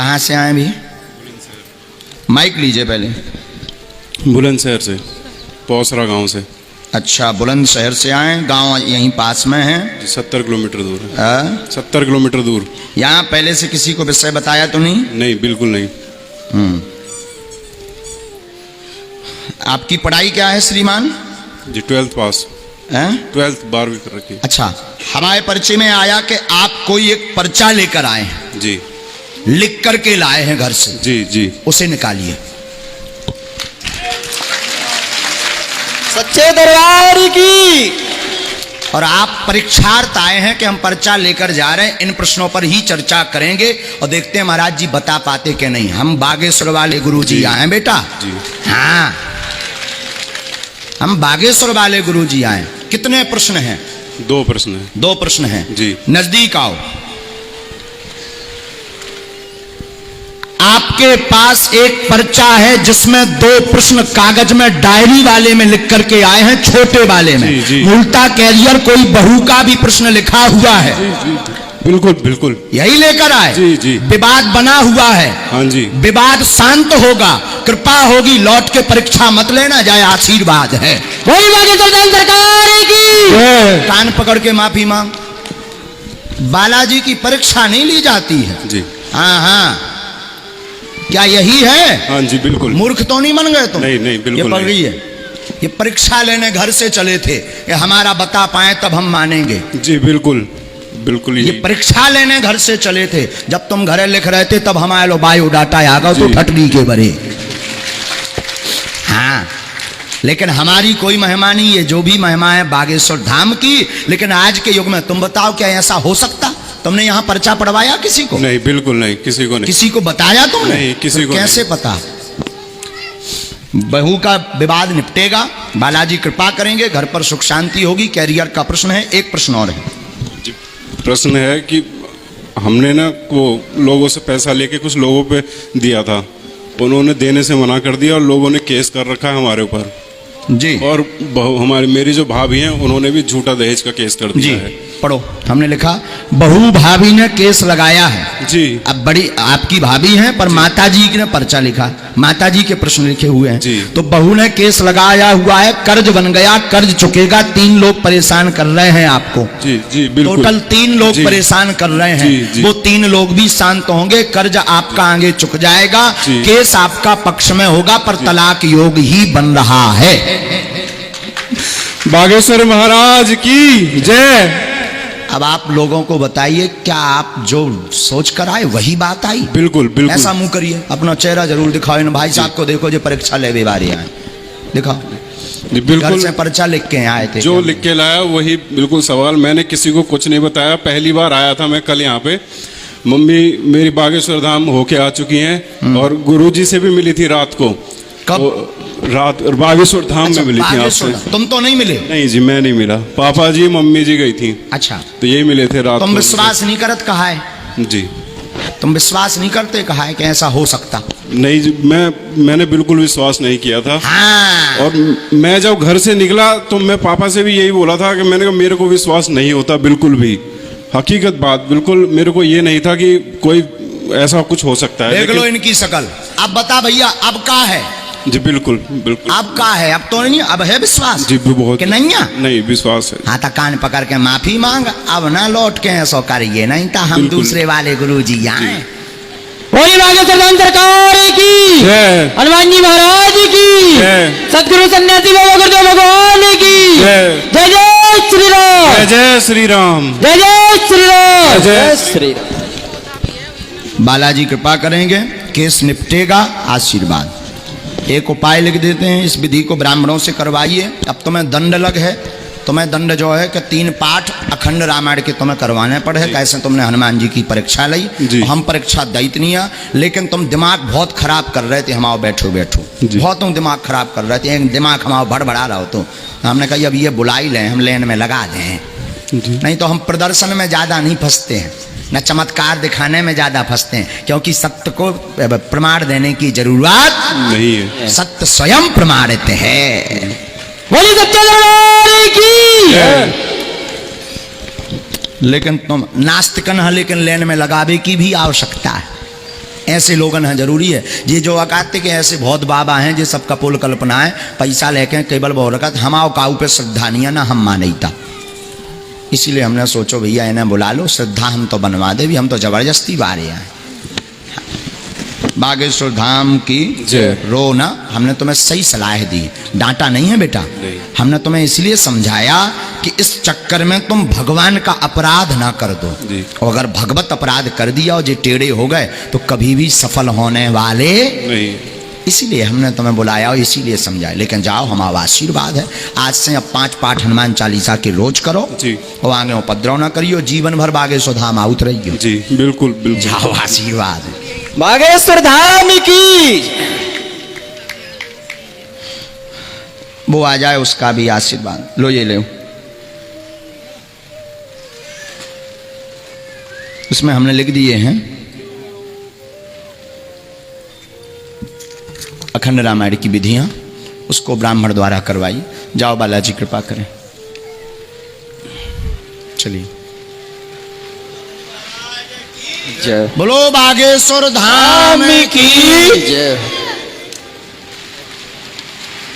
कहाँ से आए भी? माइक लीजिए पहले। बुलंदशहर से, पौसरा गांव से। अच्छा, बुलंदशहर से आए, गांव यहीं पास में है? 70 किलोमीटर दूर है। 70 किलोमीटर दूर। यहाँ पहले से किसी को विषय बताया तो नहीं? नहीं, बिल्कुल नहीं। आपकी पढ़ाई क्या है श्रीमान? जी 12th पास है? 12th 12वीं कर रखी। अच्छा, हमारे परिचय में आया कि आप कोई एक पर्चा लेकर आए हैं। जी। लिख करके लाए हैं घर से। जी जी। उसे निकालिए। सच्चे दरबार की। और आप परीक्षार्थ आए हैं कि हम पर्चा लेकर जा रहे हैं, इन प्रश्नों पर ही चर्चा करेंगे और देखते हैं महाराज जी बता पाते कि नहीं। हम बागेश्वर वाले गुरु जी आए हैं बेटा। जी। हाँ, हम बागेश्वर वाले गुरु जी आए। कितने प्रश्न हैं? 2 प्रश्न है। 2 प्रश्न हैं। जी। नजदीक आओ। आपके पास एक पर्चा है जिसमें 2 प्रश्न कागज में डायरी वाले में लिख करके आए हैं, छोटे वाले में। जी, जी। उल्टा कैरियर कोई बहू का भी प्रश्न लिखा हुआ है। जी जी, बिल्कुल बिल्कुल। यही लेकर आए। जी जी। विवाद बना हुआ है। हाँ जी। विवाद शांत होगा, कृपा होगी, लौट के परीक्षा मत लेना जाए, आशीर्वाद है। वही बागेश्वर सरकार की। कान पकड़ के माफी मांग। बालाजी की परीक्षा नहीं ली जाती है। जी। हाँ हाँ, क्या यही है? हाँ जी बिल्कुल। मूर्ख तो नहीं बन गए तुम? नहीं नहीं, बिल्कुल ये पढ़ नहीं। रही है। ये परीक्षा लेने घर से चले थे, ये हमारा बता पाए तब हम मानेंगे। जी बिल्कुल बिल्कुल। ये परीक्षा लेने घर से चले थे, जब तुम घरे लिख रहे थे तब हमारे लो बायोडाटा आ गया तो ठटनी के बरे। हाँ, लेकिन हमारी कोई महिमा नहीं है, जो भी महिमा है बागेश्वर धाम की। लेकिन आज के युग में तुम बताओ क्या ऐसा हो सकता? तुमने यहाँ पर्चा पढ़वाया किसी को? नहीं, बिल्कुल नहीं, किसी को नहीं। किसी को बताया तुमने? नहीं, किसी को कैसे पता? बहू का विवाद निपटेगा, बालाजी कृपा करेंगे, घर पर सुख शांति होगी। कैरियर का प्रश्न है। एक प्रश्न और है। प्रश्न है कि हमने ना वो लोगों से पैसा लेके कुछ लोगों पे दिया था, उन्होंने देने से मना कर दिया और लोगों ने केस कर रखा है हमारे ऊपर जी। और हमारी मेरी जो भाभी हैं उन्होंने भी झूठा दहेज का केस कर दिया है। पढ़ो। हमने लिखा बहू भाभी ने केस लगाया है। जी। अब बड़ी आपकी भाभी हैं पर माताजी ने पर्चा लिखा, माताजी के प्रश्न लिखे हुए हैं। जी। तो बहू ने केस लगाया हुआ है, कर्ज बन गया, कर्ज चुकेगा, 3 लोग परेशान कर रहे हैं आपको। जी जी बिल्कुल। टोटल 3 लोग जी। परेशान कर रहे हैं। जी, जी। वो 3 लोग भी शांत होंगे, कर्ज आपका आगे चुक जाएगा, जी। केस आपका पक्ष में होगा, पर तलाक योग ही बन रहा है। बागेश्वर महाराज की जय। अब आप लोगों को बताइए, क्या आप जो सोच कर आए वही बात आई? बिल्कुल बिल्कुल। ऐसा मुंह करिए, अपना चेहरा जरूर दिखाओ इन भाई साहब को। देखो जो परीक्षा ले बारी आए, दिखाओ। जी घर बिल्कुल। से पर्चा लिख के आए थे? जो लिख के लाया वही बिल्कुल सवाल। मैंने किसी को कुछ नहीं बताया, पहली बार आया था मैं कल यहाँ पे। मम्मी मेरी बागेश्वर धाम होके आ चुकी हैं और गुरुजी से भी मिली थी रात को। कब? रात बागेश्वर धाम अच्छा, में मिली थी बागेश्वर। आपसे। तुम तो नहीं मिले? नहीं जी, मैं नहीं मिला। पापा जी मम्मी जी गई थी। अच्छा, तो यही मिले थे रात तुम को। विश्वास नहीं करत कहा है? जी। तुम विश्वास नहीं करते कहा है कि ऐसा हो सकता? नहीं जी, मैंने बिल्कुल विश्वास नहीं किया था। हाँ। और मैं जब घर से निकला तो मैं पापा से भी यही बोला था कि मैंने कहा मेरे को विश्वास नहीं होता बिल्कुल भी। हकीकत बात, बिल्कुल मेरे को ये नहीं था कि कोई ऐसा कुछ हो सकता है। देख लो इनकी शकल। अब बता भैया, अब का है? जी बिल्कुल बिल्कुल। अब का है? अब तो नहीं, अब है विश्वास जी बहुत। कि नहीं है? नहीं, विश्वास है। हाँ, तो कान पकड़ के माफी मांग, अब ना लौट के ऐसा करिए, नहीं तो हम बिल्कुल। दूसरे वाले गुरु जी आए। वही बागेश्वर सरकार की। जय। हनुमान जी महाराज की जय। सतगुरु सन्यासी बाबा गुरुदेव भगवान की जय। जय जय श्री राम। जय जय श्री राम। जय जय श्री राम। जय श्री राम। बालाजी कृपा करेंगे, केस निपटेगा, आशीर्वाद। एक उपाय लिख देते हैं, इस विधि को ब्राह्मणों से करवाइए। अब तुम्हें दंड लग है, तुम्हें दंड जो है कि 3 पाठ अखंड रामायण के तुम्हें करवाने पड़े। कैसे तुमने हनुमान जी की परीक्षा ली, हम परीक्षा दैत नहीं है, लेकिन तुम दिमाग बहुत खराब कर रहे थे। हमाओ बैठो बैठो, बहुत तुम दिमाग खराब कर रहे थे। एक दिमाग हमारा भड़बड़ा रहा हो तो हमने कहा अब ये बुलाई लें, हम लेन में लगा दें, नहीं तो हम प्रदर्शन में ज़्यादा नहीं फंसते हैं, न चमत्कार दिखाने में ज्यादा फंसते हैं, क्योंकि सत्य को प्रमाण देने की जरूरत नहीं है। सत्य स्वयं प्रमाणित है। बोली सच्चे दरबार की। लेकिन तुम नास्तिकन है, लेकिन लेन में लगावे की भी आवश्यकता है। ऐसे लोगन हैं जरूरी है। ये जो अकाते के ऐसे बहुत बाबा हैं जो सब कपोल कल्पना है, पैसा लेके केवल बहु रखत हमाओ काऊ पे श्रद्धा नहीं है ना, हम मानईता। इसीलिए हमने सोचो भैया इन्हें बुला लो, श्रद्धा हम तो बनवा दे भी, हम तो जबरदस्ती बारे हैं। बागेश्वर धाम की जय। रो ना, हमने तुम्हें सही सलाह दी, डांटा नहीं है बेटा। नहीं। हमने तुम्हें इसलिए समझाया कि इस चक्कर में तुम भगवान का अपराध ना कर दो। जी। और अगर भगवत अपराध कर दिया और जे टेढ़े हो गए तो कभी भी सफल होने वाले नहीं। इसीलिए हमने तुम्हें बुलाया और इसीलिए समझाया। लेकिन जाओ, हमारा आशीर्वाद है। आज से अब 5 पाठ हनुमान चालीसा के रोज करो जी। और आगे उपद्रव ना करियो, जीवन भर बागेश्वर धाम आउत रहियो। जी बिल्कुल बिल्कुल। जाओ, आशीर्वाद है। बागेश्वर धाम की। वो आ जाए उसका भी आशीर्वाद लो, ये लो। इसमें हमने लिख दिए हैं अखंड रामायण की विधियां, उसको ब्राह्मण द्वारा करवाई। जाओ, बालाजी कृपा करें। चलिए, जय। बोलो बागेश्वर धाम की। जय।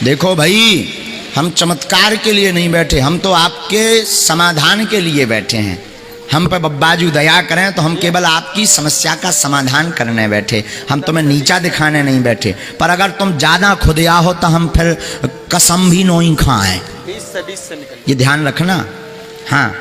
देखो भाई, हम चमत्कार के लिए नहीं बैठे, हम तो आपके समाधान के लिए बैठे हैं। हम पर बब्बाजू दया करें तो हम केवल आपकी समस्या का समाधान करने बैठे, हम तुम्हें नीचा दिखाने नहीं बैठे। पर अगर तुम ज्यादा खुदिया हो तो हम फिर कसम भी नहीं खाएं, ये ध्यान रखना। हाँ,